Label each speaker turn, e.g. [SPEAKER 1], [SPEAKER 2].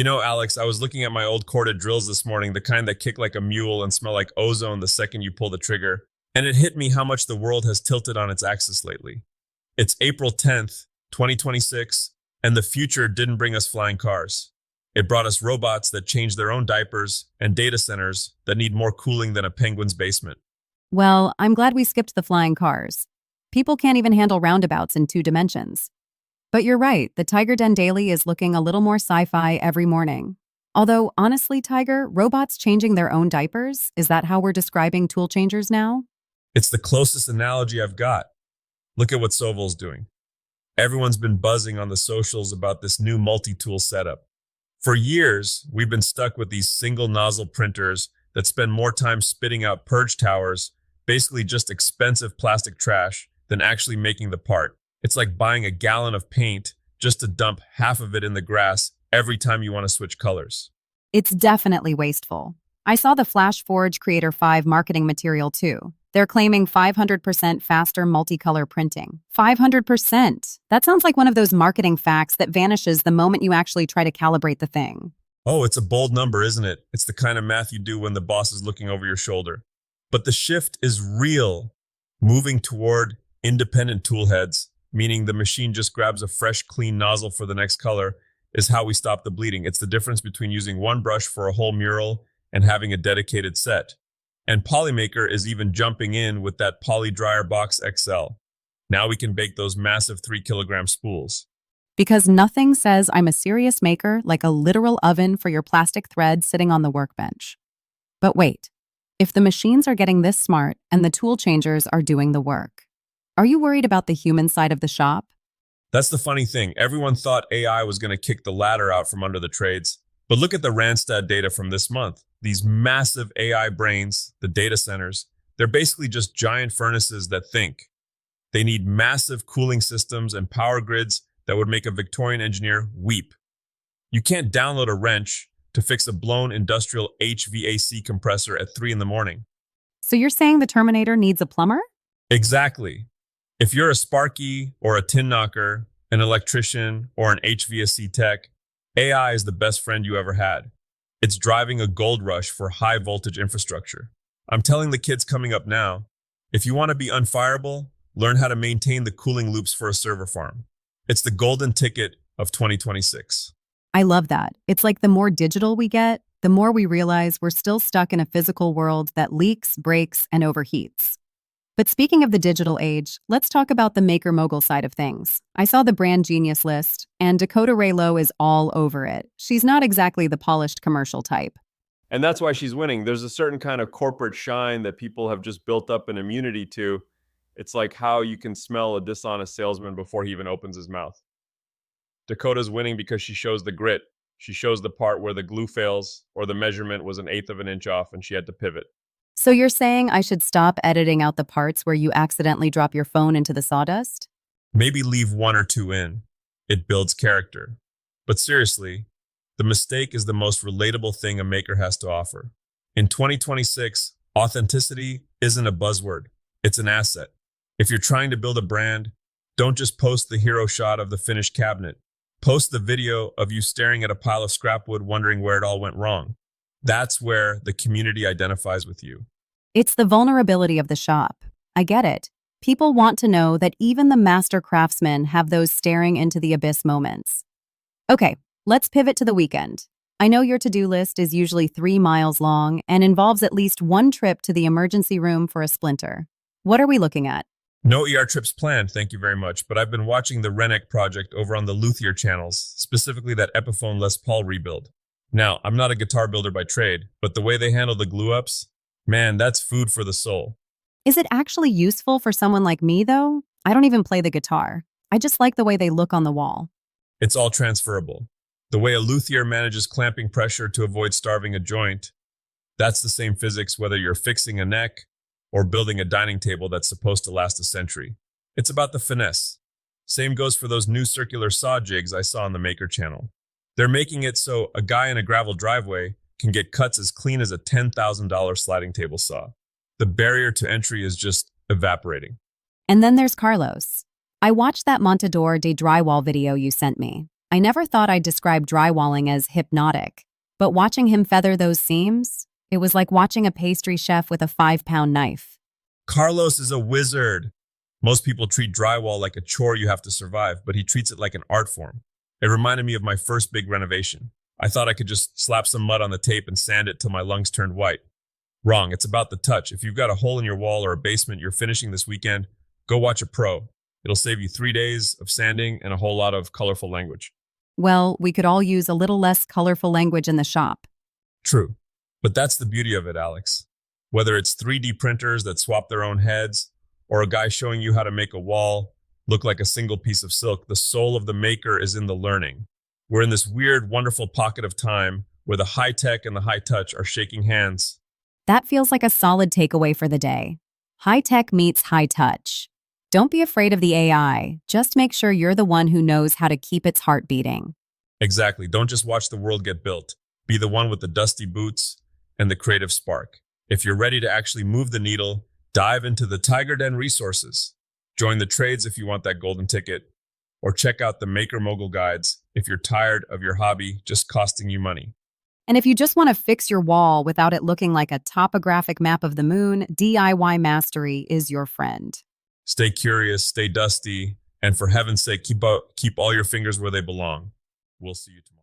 [SPEAKER 1] Alex, I was looking at my old corded drills this morning, the kind that kick like a mule and smell like ozone the second you pull the trigger, and it hit me how much the world has tilted on its axis lately. It's April 10th, 2026, and the future didn't bring us flying cars. It brought us robots that change their own diapers and data centers that need more cooling than a penguin's basement.
[SPEAKER 2] Well, I'm glad we skipped the flying cars. People can't even handle roundabouts in 2 dimensions. But you're right, the TigerDen Daily is looking a little more sci-fi every morning. Although, honestly, Tiger, robots changing their own diapers, is that how we're describing tool changers now?
[SPEAKER 1] It's the closest analogy I've got. Look at what Sovol's doing. Everyone's been buzzing on the socials about this new multi-tool setup. For years, we've been stuck with these single nozzle printers that spend more time spitting out purge towers, basically just expensive plastic trash, than actually making the part. It's like buying a gallon of paint just to dump half of it in the grass every time you want to switch colors.
[SPEAKER 2] It's definitely wasteful. I saw the Flash Forge Creator 5 marketing material too. They're claiming 500% faster multicolor printing. 500%! That sounds like one of those marketing facts that vanishes the moment you actually try to calibrate the thing.
[SPEAKER 1] Oh, it's a bold number, isn't it? It's the kind of math you do when the boss is looking over your shoulder. But the shift is real, moving toward independent tool heads, meaning the machine just grabs a fresh, clean nozzle for the next color, is how we stop the bleeding. It's the difference between using one brush for a whole mural and having a dedicated set. And Polymaker is even jumping in with that Poly Dryer Box XL. Now we can bake those massive 3 kilogram spools.
[SPEAKER 2] Because nothing says I'm a serious maker like a literal oven for your plastic thread sitting on the workbench. But wait, if the machines are getting this smart and the tool changers are doing the work, are you worried about the human side of the shop?
[SPEAKER 1] That's the funny thing. Everyone thought AI was going to kick the ladder out from under the trades. But look at the Randstad data from this month. These massive AI brains, the data centers, they're basically just giant furnaces that think. They need massive cooling systems and power grids that would make a Victorian engineer weep. You can't download a wrench to fix a blown industrial HVAC compressor at 3 in the morning.
[SPEAKER 2] So you're saying the Terminator needs a plumber?
[SPEAKER 1] Exactly. If you're a Sparky or a tin knocker, an electrician or an HVAC tech, AI is the best friend you ever had. It's driving a gold rush for high voltage infrastructure. I'm telling the kids coming up now, if you want to be unfireable, learn how to maintain the cooling loops for a server farm. It's the golden ticket of 2026.
[SPEAKER 2] I love that. It's like the more digital we get, the more we realize we're still stuck in a physical world that leaks, breaks, and overheats. But speaking of the digital age, let's talk about the maker mogul side of things. I saw the brand genius list, and Dakota Raylo is all over it. She's not exactly the polished commercial type.
[SPEAKER 3] And that's why she's winning. There's a certain kind of corporate shine that people have just built up an immunity to. It's like how you can smell a dishonest salesman before he even opens his mouth. Dakota's winning because she shows the grit. She shows the part where the glue fails or the measurement was an eighth of an inch off and she had to pivot.
[SPEAKER 2] So you're saying I should stop editing out the parts where you accidentally drop your phone into the sawdust?
[SPEAKER 1] Maybe leave one or two in. It builds character. But seriously, the mistake is the most relatable thing a maker has to offer. In 2026, authenticity isn't a buzzword. It's an asset. If you're trying to build a brand, don't just post the hero shot of the finished cabinet. Post the video of you staring at a pile of scrap wood wondering where it all went wrong. That's where the community identifies with you.
[SPEAKER 2] It's the vulnerability of the shop. I get it. People want to know that even the master craftsmen have those staring into the abyss moments. Okay, let's pivot to the weekend. I know your to-do list is usually 3 miles long and involves at least one trip to the emergency room for a splinter. What are we looking at?
[SPEAKER 1] No ER trips planned, thank you very much, but I've been watching the Rennek project over on the Luthier channels, specifically that Epiphone Les Paul rebuild. Now, I'm not a guitar builder by trade, but the way they handle the glue-ups, man, that's food for the soul.
[SPEAKER 2] Is it actually useful for someone like me, though? I don't even play the guitar. I just like the way they look on the wall.
[SPEAKER 1] It's all transferable. The way a luthier manages clamping pressure to avoid starving a joint, that's the same physics whether you're fixing a neck or building a dining table that's supposed to last a century. It's about the finesse. Same goes for those new circular saw jigs I saw on the Maker channel. They're making it so a guy in a gravel driveway can get cuts as clean as a $10,000 sliding table saw. The barrier to entry is just evaporating.
[SPEAKER 2] And then there's Carlos. I watched that Montador de drywall video you sent me. I never thought I'd describe drywalling as hypnotic, but watching him feather those seams, it was like watching a pastry chef with a 5-pound knife.
[SPEAKER 1] Carlos is a wizard. Most people treat drywall like a chore you have to survive, but he treats it like an art form. It reminded me of my first big renovation. I thought I could just slap some mud on the tape and sand it till my lungs turned white. Wrong, it's about the touch. If you've got a hole in your wall or a basement you're finishing this weekend, go watch a pro. It'll save you 3 days of sanding and a whole lot of colorful language.
[SPEAKER 2] Well, we could all use a little less colorful language in the shop.
[SPEAKER 1] True. But that's the beauty of it, Alex. Whether it's 3D printers that swap their own heads, or a guy showing you how to make a wall look like a single piece of silk, the soul of the maker is in the learning. We're in this weird, wonderful pocket of time where the high tech and the high touch are shaking hands.
[SPEAKER 2] That feels like a solid takeaway for the day. High tech meets high touch. Don't be afraid of the AI. Just make sure you're the one who knows how to keep its heart beating.
[SPEAKER 1] Exactly. Don't just watch the world get built. Be the one with the dusty boots and the creative spark. If you're ready to actually move the needle, dive into the TigerDen resources. Join the trades if you want that golden ticket, or check out the Maker Mogul guides if you're tired of your hobby just costing you money.
[SPEAKER 2] And if you just want to fix your wall without it looking like a topographic map of the moon, DIY Mastery is your friend.
[SPEAKER 1] Stay curious, stay dusty, and for heaven's sake, keep all your fingers where they belong. We'll see you tomorrow.